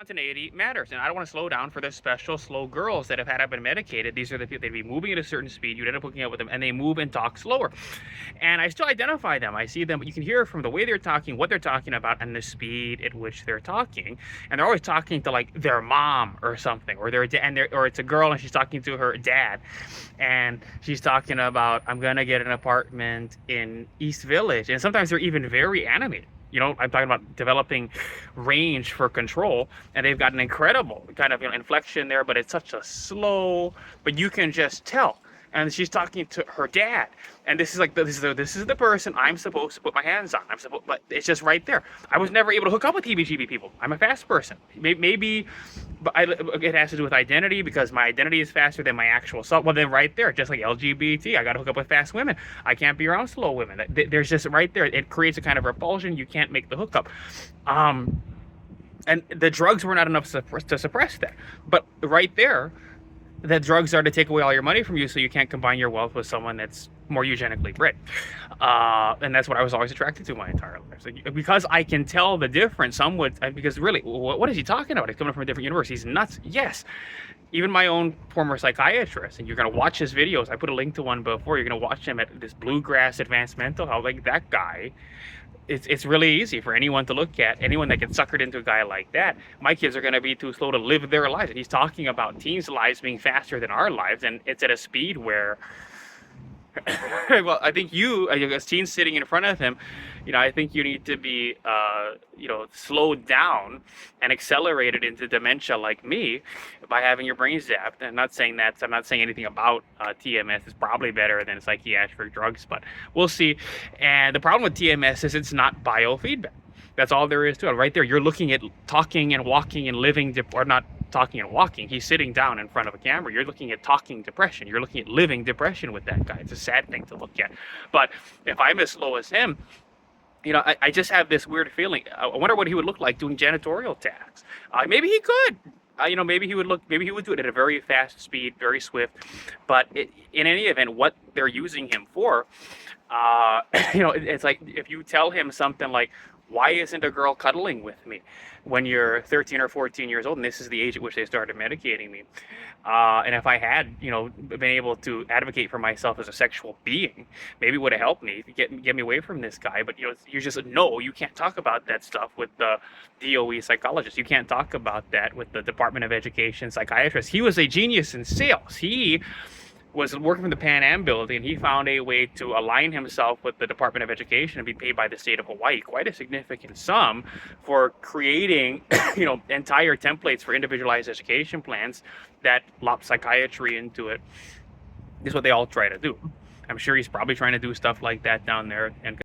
Spontaneity matters, and I don't want to slow down for the special slow girls that have been medicated. These are the people, they'd be moving at a certain speed, you'd end up hooking up with them, and they move and talk slower. And I still identify them. I see them, but you can hear from the way they're talking, what they're talking about, and the speed at which they're talking. And they're always talking to like their mom or something, or or it's a girl and she's talking to her dad, and she's talking about, I'm gonna get an apartment in East Village, and sometimes they're even very animated. You know, I'm talking about developing range for control, and they've got an incredible kind of, inflection there, but it's such a slow, but you can just tell. And she's talking to her dad, and this is the person I'm supposed to put my hands on. But it's just right there. I was never able to hook up with heebie-jeebie people. I'm a fast person. Maybe, but it has to do with identity, because my identity is faster than my actual self. Well, then right there, just like LGBT, I got to hook up with fast women. I can't be around slow women. There's just right there. It creates a kind of repulsion. You can't make the hookup. And the drugs were not enough to suppress that. But right there, the drugs are to take away all your money from you, so you can't combine your wealth with someone that's more eugenically bred. And that's what I was always attracted to my entire life. So because I can tell the difference, because really, what is he talking about? He's coming from a different universe. He's nuts. Yes. Even my own former psychiatrist, and you're going to watch his videos. I put a link to one before. You're going to watch him at this Bluegrass advanced mental health. Like that guy, it's really easy for anyone to look at, anyone that gets suckered into a guy like that. My kids are going to be too slow to live their lives. And he's talking about teens' lives being faster than our lives, and it's at a speed where, well, I think as teens sitting in front of him, I think you need to be, slowed down and accelerated into dementia like me by having your brain zapped. I'm not saying anything about TMS. It's probably better than psychiatric drugs, but we'll see. And the problem with TMS is it's not biofeedback. That's all there is to it. Right there, you're looking at talking and walking and living, or not talking and walking. He's sitting down in front of a camera. You're looking at talking depression. You're looking at living depression with that guy. It's a sad thing to look at. But if I'm as slow as him, I just have this weird feeling. I wonder what he would look like doing janitorial tasks. Maybe he could. Maybe he would do it at a very fast speed, very swift. But in any event, what they're using him for, it's like if you tell him something like, why isn't a girl cuddling with me when you're 13 or 14 years old? And this is the age at which they started medicating me. And if I had, been able to advocate for myself as a sexual being, maybe it would have helped me get me away from this guy. But, you just no, you can't talk about that stuff with the DOE psychologist. You can't talk about that with the Department of Education psychiatrist. He was a genius in sales. He was working for the Pan Am building, and he found a way to align himself with the Department of Education and be paid by the state of Hawaii quite a significant sum for creating, entire templates for individualized education plans that lop psychiatry into it. This is what they all try to do. I'm sure he's probably trying to do stuff like that down there and